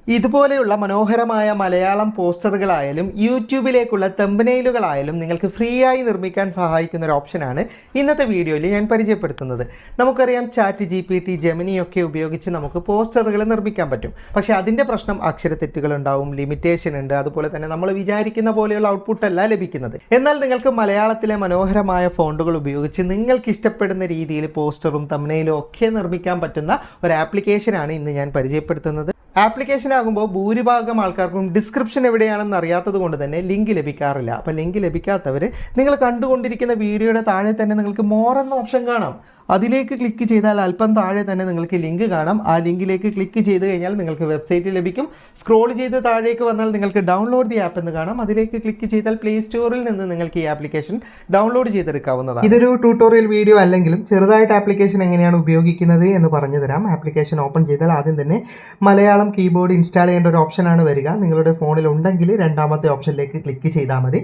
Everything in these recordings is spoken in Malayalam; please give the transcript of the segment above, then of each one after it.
ഇതുപോലെയുള്ള മനോഹരമായ മലയാളം പോസ്റ്ററുകളായാലും യൂട്യൂബിലേക്കുള്ള തമ്പനെയിലുകളായാലും നിങ്ങൾക്ക് ഫ്രീ ആയി നിർമ്മിക്കാൻ സഹായിക്കുന്ന ഒരു ഓപ്ഷനാണ് ഇന്നത്തെ വീഡിയോയിൽ ഞാൻ പരിചയപ്പെടുത്തുന്നത്. നമുക്കറിയാം ചാറ്റ് GPT, ജെമിനി ഒക്കെ ഉപയോഗിച്ച് നമുക്ക് പോസ്റ്ററുകൾ നിർമ്മിക്കാൻ പറ്റും. പക്ഷേ അതിൻ്റെ പ്രശ്നം അക്ഷരത്തെറ്റുകളുണ്ടാവും, ലിമിറ്റേഷൻ ഉണ്ട്, അതുപോലെ തന്നെ നമ്മൾ വിചാരിക്കുന്ന പോലെയുള്ള ഔട്ട്പുട്ട് അല്ല ലഭിക്കുന്നത്. എന്നാൽ നിങ്ങൾക്ക് മലയാളത്തിലെ മനോഹരമായ ഫോണ്ടുകൾ ഉപയോഗിച്ച് നിങ്ങൾക്ക് ഇഷ്ടപ്പെടുന്ന രീതിയിൽ പോസ്റ്ററും തമ്പനെയിലും ഒക്കെ നിർമ്മിക്കാൻ പറ്റുന്ന ഒരു ആപ്ലിക്കേഷനാണ് ഇന്ന് ഞാൻ പരിചയപ്പെടുത്തുന്നത്. ആപ്ലിക്കേഷൻ ആകുമ്പോൾ ഭൂരിഭാഗം ആൾക്കാർക്കും ഡിസ്ക്രിപ്ഷൻ എവിടെയാണെന്ന് അറിയാത്തത് കൊണ്ട് തന്നെ ലിങ്ക് ലഭിക്കാറില്ല. അപ്പോൾ ലിങ്ക് ലഭിക്കാത്തവർ നിങ്ങൾ കണ്ടുകൊണ്ടിരിക്കുന്ന വീഡിയോയുടെ താഴെ തന്നെ നിങ്ങൾക്ക് മോർ എന്ന ഓപ്ഷൻ കാണാം. അതിലേക്ക് ക്ലിക്ക് ചെയ്താൽ അല്പം താഴെ തന്നെ നിങ്ങൾക്ക് ലിങ്ക് കാണാം. ആ ലിങ്കിലേക്ക് ക്ലിക്ക് ചെയ്ത് കഴിഞ്ഞാൽ നിങ്ങൾക്ക് വെബ്സൈറ്റ് ലഭിക്കും. സ്ക്രോൾ ചെയ്ത് താഴേക്ക് വന്നാൽ നിങ്ങൾക്ക് ഡൗൺലോഡ് ദി ആപ്പ് എന്ന് കാണാം. അതിലേക്ക് ക്ലിക്ക് ചെയ്താൽ പ്ലേ സ്റ്റോറിൽ നിന്ന് നിങ്ങൾക്ക് ഈ ആപ്ലിക്കേഷൻ ഡൗൺലോഡ് ചെയ്തെടുക്കാവുന്നതാണ്. ഇതൊരു ട്യൂട്ടോറിയൽ വീഡിയോ അല്ലെങ്കിലും ചെറുതായിട്ട് ആപ്ലിക്കേഷൻ എങ്ങനെയാണ് ഉപയോഗിക്കുന്നത് എന്ന് പറഞ്ഞു തരാം. ആപ്ലിക്കേഷൻ ഓപ്പൺ ചെയ്താൽ ആദ്യം തന്നെ മലയാളം കീബോർഡ് ഇൻസ്റ്റാൾ ചെയ്യേണ്ട ഒരു ഓപ്ഷനാണ് വരിക. നിങ്ങളുടെ ഫോണിൽ ഉണ്ടെങ്കിൽ രണ്ടാമത്തെ ഓപ്ഷനിലേക്ക് ക്ലിക്ക് ചെയ്താൽ മതി.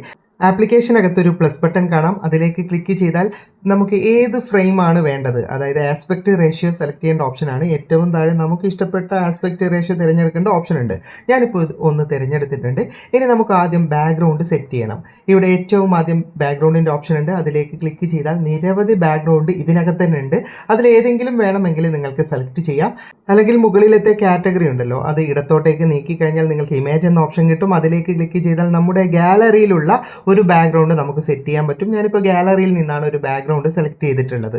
ആപ്ലിക്കേഷനകത്തൊരു പ്ലസ് ബട്ടൺ കാണാം. അതിലേക്ക് ക്ലിക്ക് ചെയ്താൽ നമുക്ക് ഏത് ഫ്രെയിമാണ് വേണ്ടത്, അതായത് ആസ്പെക്ട് റേഷ്യോ സെലക്ട് ചെയ്യേണ്ട ഓപ്ഷനാണ്. ഏറ്റവും താഴെ നമുക്ക് ഇഷ്ടപ്പെട്ട ആസ്പെക്ട് റേഷ്യോ തിരഞ്ഞെടുക്കേണ്ട ഓപ്ഷൻ ഉണ്ട്. ഞാനിപ്പോൾ ഒന്ന് തിരഞ്ഞെടുത്തിട്ടുണ്ട്. ഇനി നമുക്ക് ആദ്യം ബാക്ക്ഗ്രൗണ്ട് സെറ്റ് ചെയ്യണം. ഇവിടെ ഏറ്റവും ആദ്യം ബാക്ക്ഗ്രൗണ്ടിൻ്റെ ഓപ്ഷൻ ഉണ്ട്. അതിലേക്ക് ക്ലിക്ക് ചെയ്താൽ നിരവധി ബാക്ക്ഗ്രൗണ്ട് ഇതിനകത്ത് തന്നെ ഉണ്ട്. അതിലേതെങ്കിലും വേണമെങ്കിൽ നിങ്ങൾക്ക് സെലക്ട് ചെയ്യാം. അല്ലെങ്കിൽ മുകളിലത്തെ കാറ്റഗറി ഉണ്ടല്ലോ, അത് ഇടത്തോട്ടേക്ക് നീക്കി കഴിഞ്ഞാൽ നിങ്ങൾക്ക് ഇമേജ് എന്ന ഓപ്ഷൻ കിട്ടും. അതിലേക്ക് ക്ലിക്ക് ചെയ്താൽ നമ്മുടെ ഗാലറിയിലുള്ള ഒരു ബാക്ക്ഗ്രൗണ്ട് നമുക്ക് സെറ്റ് ചെയ്യാൻ പറ്റും. ഞാനിപ്പോൾ ഗാലറിയിൽ നിന്നാണ് ഒരു ബാക്ക്ഗ്രൗണ്ട് സെലക്ട് ചെയ്തിട്ടുള്ളത്.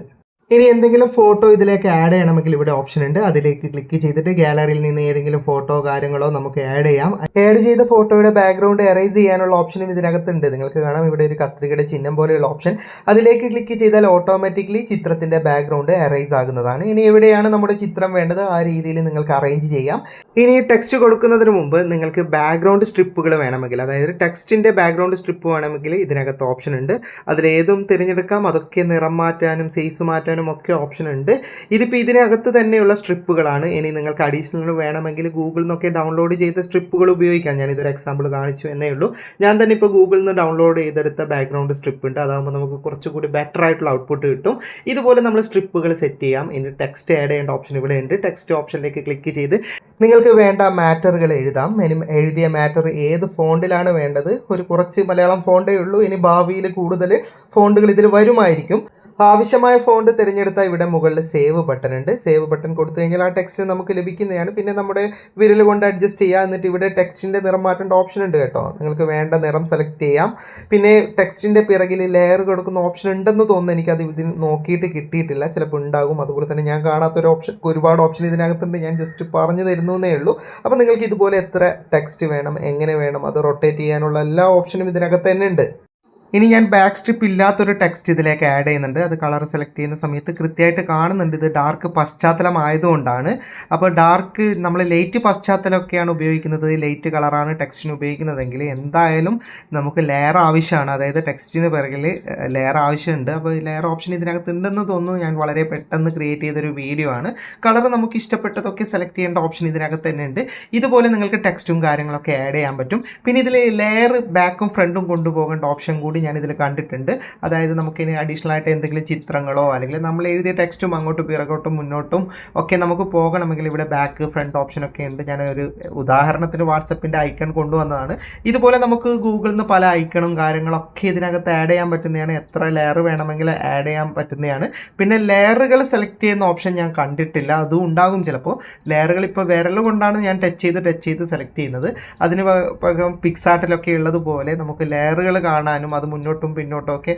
ഇനി എന്തെങ്കിലും ഫോട്ടോ ഇതിലേക്ക് ആഡ് ചെയ്യണമെങ്കിൽ ഇവിടെ ഓപ്ഷൻ ഉണ്ട്. അതിലേക്ക് ക്ലിക്ക് ചെയ്തിട്ട് ഗാലറിയിൽ നിന്ന് ഏതെങ്കിലും ഫോട്ടോ കാര്യങ്ങളോ നമുക്ക് ആഡ് ചെയ്യാം. ആഡ് ചെയ്ത ഫോട്ടോയുടെ ബാക്ക്ഗ്രൗണ്ട് എറേസ് ചെയ്യാനുള്ള ഓപ്ഷനും ഇതിനകത്തുണ്ട്. നിങ്ങൾക്ക് കാണാം ഇവിടെ ഒരു കത്രികയുടെ ചിഹ്നം പോലെയുള്ള ഓപ്ഷൻ. അതിലേക്ക് ക്ലിക്ക് ചെയ്താൽ ഓട്ടോമാറ്റിക്കലി ചിത്രത്തിൻ്റെ ബാക്ക്ഗ്രൗണ്ട് എറേസ് ആകുന്നതാണ്. ഇനി എവിടെയാണ് നമ്മുടെ ചിത്രം വേണ്ടത് ആ രീതിയിൽ നിങ്ങൾക്ക് അറേഞ്ച് ചെയ്യാം. ഇനി ടെക്സ്റ്റ് കൊടുക്കുന്നതിന് മുമ്പ് നിങ്ങൾക്ക് ബാക്ക്ഗ്രൗണ്ട് സ്ട്രിപ്പുകൾ വേണമെങ്കിൽ, അതായത് ടെക്സ്റ്റിൻ്റെ ബാക്ക്ഗ്രൗണ്ട് സ്ട്രിപ്പ് വേണമെങ്കിൽ ഇതിനകത്ത് ഓപ്ഷൻ ഉണ്ട്. അതിലേതും തിരഞ്ഞെടുക്കാം. അതൊക്കെ നിറം മാറ്റാനും സൈസ് മാറ്റാനും ഒക്കെ ഓപ്ഷൻ ഉണ്ട്. ഇതിപ്പോൾ ഇതിനകത്ത് തന്നെയുള്ള സ്ട്രിപ്പുകളാണ്. ഇനി നിങ്ങൾക്ക് അഡീഷണൽ വേണമെങ്കിൽ ഗൂഗിളിൽ നിന്നൊക്കെ ഡൗൺലോഡ് ചെയ്ത സ്ട്രിപ്പുകൾ ഉപയോഗിക്കാം. ഞാനിതൊരു എക്സാമ്പിൾ കാണിച്ചു എന്നേ ഉള്ളൂ. ഞാൻ തന്നെ ഇപ്പോൾ ഗൂഗിളിൽ നിന്ന് ഡൗൺലോഡ് ചെയ്തെടുത്ത ബാക്ക്ഗ്രൗണ്ട് സ്ട്രിപ്പ് ഉണ്ട്. അതാകുമ്പോൾ നമുക്ക് കുറച്ചുകൂടി ബെറ്റർ ആയിട്ടുള്ള ഔട്ട്പുട്ട് കിട്ടും. ഇതുപോലെ നമ്മൾ സ്ട്രിപ്പുകൾ സെറ്റ് ചെയ്യാം. ഇനി ടെക്സ്റ്റ് ആഡ് ചെയ്യേണ്ട ഓപ്ഷൻ ഇവിടെ ഉണ്ട്. ടെക്സ്റ്റ് ഓപ്ഷനിലേക്ക് ക്ലിക്ക് ചെയ്ത് നിങ്ങൾക്ക് വേണ്ട മാറ്ററുകൾ എഴുതാം. എഴുതിയ മാറ്റർ ഏത് ഫോണ്ടിലാണ് വേണ്ടത്, ഒരു കുറച്ച് മലയാളം ഫോണ്ടേ ഉള്ളൂ. ഇനി ഭാവിയിൽ കൂടുതൽ ഫോണ്ടുകൾ ഇതിൽ വരുമായിരിക്കും. ആവശ്യമായ ഫോണ്ട് തിരഞ്ഞെടുത്താൽ ഇവിടെ മുകളിൽ സേവ് ബട്ടൺ ഉണ്ട്. സേവ് ബട്ടൺ കൊടുത്തു കഴിഞ്ഞാൽ ആ ടെക്സ്റ്റ് നമുക്ക് ലഭിക്കുന്നതാണ്. പിന്നെ നമ്മുടെ വിരൽ കൊണ്ട് അഡ്ജസ്റ്റ് ചെയ്യുക. എന്നിട്ട് ഇവിടെ ടെക്സ്റ്റിൻ്റെ നിറം മാറ്റേണ്ട ഓപ്ഷൻ ഉണ്ട് കേട്ടോ. നിങ്ങൾക്ക് വേണ്ട നിറം സെലക്ട് ചെയ്യാം. പിന്നെ ടെക്സ്റ്റിൻ്റെ പിറകിൽ ലെയർ കൊടുക്കുന്ന ഓപ്ഷൻ ഉണ്ടെന്ന് തോന്നുന്നു. എനിക്കത് ഇതിന് നോക്കിയിട്ട് കിട്ടിയിട്ടില്ല, ചിലപ്പോൾ ഉണ്ടാകും. അതുപോലെ തന്നെ ഞാൻ കാണാത്തൊരു ഓപ്ഷൻ, ഒരുപാട് ഓപ്ഷൻ ഇതിനകത്തുണ്ട്. ഞാൻ ജസ്റ്റ് പറഞ്ഞു തരുന്നേ ഉള്ളൂ. അപ്പോൾ നിങ്ങൾക്ക് ഇതുപോലെ എത്ര ടെക്സ്റ്റ് വേണം, എങ്ങനെ വേണം, അത് റൊട്ടേറ്റ് ചെയ്യാനുള്ള എല്ലാ ഓപ്ഷനും ഇതിനകത്ത് തന്നെ ഉണ്ട്. ഇനി ഞാൻ ബാക്ക് സ്ട്രിപ്പ് ഇല്ലാത്തൊരു ടെക്സ്റ്റ് ഇതിലേക്ക് ആഡ് ചെയ്യുന്നുണ്ട്. അത് കളർ സെലക്ട് ചെയ്യുന്ന സമയത്ത് കൃത്യമായിട്ട് കാണുന്നുണ്ട്. ഇത് ഡാർക്ക് പശ്ചാത്തലം ആയതുകൊണ്ടാണ്. അപ്പോൾ ഡാർക്ക് നമ്മൾ ലൈറ്റ് പശ്ചാത്തലമൊക്കെയാണ് ഉപയോഗിക്കുന്നത്, ലൈറ്റ് കളറാണ് ടെക്സ്റ്റിന് ഉപയോഗിക്കുന്നതെങ്കിൽ എന്തായാലും നമുക്ക് ലെയർ ആവശ്യമാണ്. അതായത് ടെക്സ്റ്റിന് പിറകിൽ ലെയർ ആവശ്യമുണ്ട്. അപ്പോൾ ലെയർ ഓപ്ഷൻ ഇതിനകത്ത് ഉണ്ടെന്ന് തോന്നുന്നു. ഞാൻ വളരെ പെട്ടെന്ന് ക്രിയേറ്റ് ചെയ്തൊരു വീഡിയോ ആണ്. കളർ നമുക്ക് ഇഷ്ടപ്പെട്ടതൊക്കെ സെലക്ട് ചെയ്യേണ്ട ഓപ്ഷൻ ഇതിനകത്ത് തന്നെ ഉണ്ട്. ഇതുപോലെ നിങ്ങൾക്ക് ടെക്സ്റ്റും കാര്യങ്ങളൊക്കെ ആഡ് ചെയ്യാൻ പറ്റും. പിന്നെ ഇതിൽ ലെയർ ബാക്കും ഫ്രണ്ടും കൊണ്ടുപോകേണ്ട ഓപ്ഷൻ കൂടി ഞാനിതിൽ കണ്ടിട്ടുണ്ട്. അതായത് നമുക്കിനി അഡീഷണൽ ആയിട്ട് എന്തെങ്കിലും ചിത്രങ്ങളോ അല്ലെങ്കിൽ നമ്മൾ എഴുതിയ ടെക്സ്റ്റും അങ്ങോട്ടും പിറകോട്ടും മുന്നോട്ടും ഒക്കെ നമുക്ക് പോകണമെങ്കിൽ ഇവിടെ ബാക്ക് ഫ്രണ്ട് ഓപ്ഷനൊക്കെ ഉണ്ട്. ഞാനൊരു ഉദാഹരണത്തിന് വാട്സപ്പിൻ്റെ ഐക്കൺ കൊണ്ടുവന്നതാണ്. ഇതുപോലെ നമുക്ക് ഗൂഗിളിൽ നിന്ന് പല ഐക്കണും കാര്യങ്ങളൊക്കെ ഇതിനകത്ത് ആഡ് ചെയ്യാൻ പറ്റുന്നതാണ്. എത്ര ലെയർ വേണമെങ്കിൽ ആഡ് ചെയ്യാൻ പറ്റുന്നതാണ്. പിന്നെ ലെയറുകൾ സെലക്ട് ചെയ്യുന്ന ഓപ്ഷൻ ഞാൻ കണ്ടിട്ടില്ല, അതും ഉണ്ടാകും ചിലപ്പോൾ. ലെയറുകൾ ഇപ്പോൾ വിരൽ കൊണ്ടാണ് ഞാൻ ടച്ച് ചെയ്ത് സെലക്ട് ചെയ്യുന്നത്. അതിന് പകരം പിക്സാർട്ടിലൊക്കെ ഉള്ളതുപോലെ നമുക്ക് ലെയറുകൾ കാണാനും അത് മുന്നോട്ടും പിന്നോട്ടും ഒക്കെ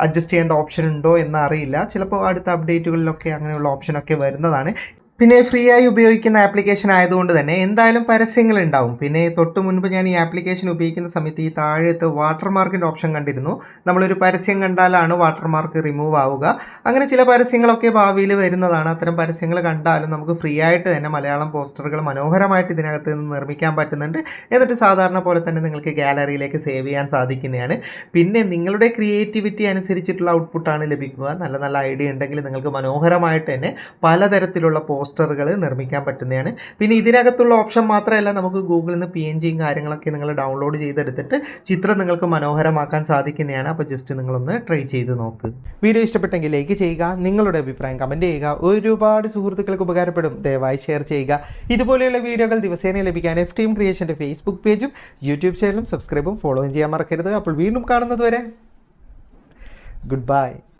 അഡ്ജസ്റ്റ് ചെയ്യേണ്ട ഓപ്ഷൻ ഉണ്ടോ എന്നറിയില്ല. ചിലപ്പോൾ അടുത്ത അപ്ഡേറ്റുകളിലൊക്കെ അങ്ങനെയുള്ള ഓപ്ഷനൊക്കെ വരുന്നതാണ്. പിന്നെ ഫ്രീ ആയി ഉപയോഗിക്കുന്ന ആപ്ലിക്കേഷൻ ആയതുകൊണ്ട് തന്നെ എന്തായാലും പരസ്യങ്ങൾ ഉണ്ടാവും. പിന്നെ തൊട്ട് മുൻപ് ഞാൻ ഈ ആപ്ലിക്കേഷൻ ഉപയോഗിക്കുന്ന സമയത്ത് ഈ താഴത്തെ വാട്ടർമാർക്കിൻ്റെ ഓപ്ഷൻ കണ്ടിരുന്നു. നമ്മളൊരു പരസ്യം കണ്ടാലാണ് വാട്ടർമാർക്ക് റിമൂവ് ആവുക. അങ്ങനെ ചില പരസ്യങ്ങളൊക്കെ ഭാവിയിൽ വരുന്നതാണ്. അത്തരം പരസ്യങ്ങൾ കണ്ടാലും നമുക്ക് ഫ്രീ ആയിട്ട് തന്നെ മലയാളം പോസ്റ്ററുകൾ മനോഹരമായിട്ട് ഇതിനകത്ത് നിന്ന് നിർമ്മിക്കാൻ പറ്റുന്നുണ്ട്. എന്നിട്ട് സാധാരണ പോലെ തന്നെ നിങ്ങൾക്ക് ഗാലറിയിലേക്ക് സേവ് ചെയ്യാൻ സാധിക്കുന്നതാണ്. പിന്നെ നിങ്ങളുടെ ക്രിയേറ്റിവിറ്റി അനുസരിച്ചിട്ടുള്ള ഔട്ട്പുട്ടാണ് ലഭിക്കുക. നല്ല നല്ല ഐഡിയ ഉണ്ടെങ്കിൽ നിങ്ങൾക്ക് മനോഹരമായിട്ട് തന്നെ പലതരത്തിലുള്ള പോസ്റ്റ് പോസ്റ്ററുകൾ നിർമ്മിക്കാൻ പറ്റുന്നതാണ്. പിന്നെ ഇതിനകത്തുള്ള ഓപ്ഷൻ മാത്രമല്ല, നമുക്ക് ഗൂഗിളിൽ നിന്ന് PNGയും കാര്യങ്ങളൊക്കെ നിങ്ങൾ ഡൗൺലോഡ് ചെയ്തെടുത്തിട്ട് ചിത്രം നിങ്ങൾക്ക് മനോഹരമാക്കാൻ സാധിക്കുന്നതാണ്. അപ്പോൾ ജസ്റ്റ് നിങ്ങളൊന്ന് ട്രൈ ചെയ്ത് നോക്ക്. വീഡിയോ ഇഷ്ടപ്പെട്ടെങ്കിൽ ലൈക്ക് ചെയ്യുക, നിങ്ങളുടെ അഭിപ്രായം കമൻറ്റ് ചെയ്യുക. ഒരുപാട് സുഹൃത്തുക്കൾക്ക് ഉപകാരപ്പെടും, ദയവായി ഷെയർ ചെയ്യുക. ഇതുപോലെയുള്ള വീഡിയോകൾ ദിവസേന ലഭിക്കാൻ FTM ക്രിയേഷൻ്റെ ഫേസ്ബുക്ക് പേജും യൂട്യൂബ് ചാനലും സബ്സ്ക്രൈബും ഫോളോയും ചെയ്യാൻ മറക്കരുത്. അപ്പോൾ വീണ്ടും കാണുന്നത് വരെ ഗുഡ് ബൈ.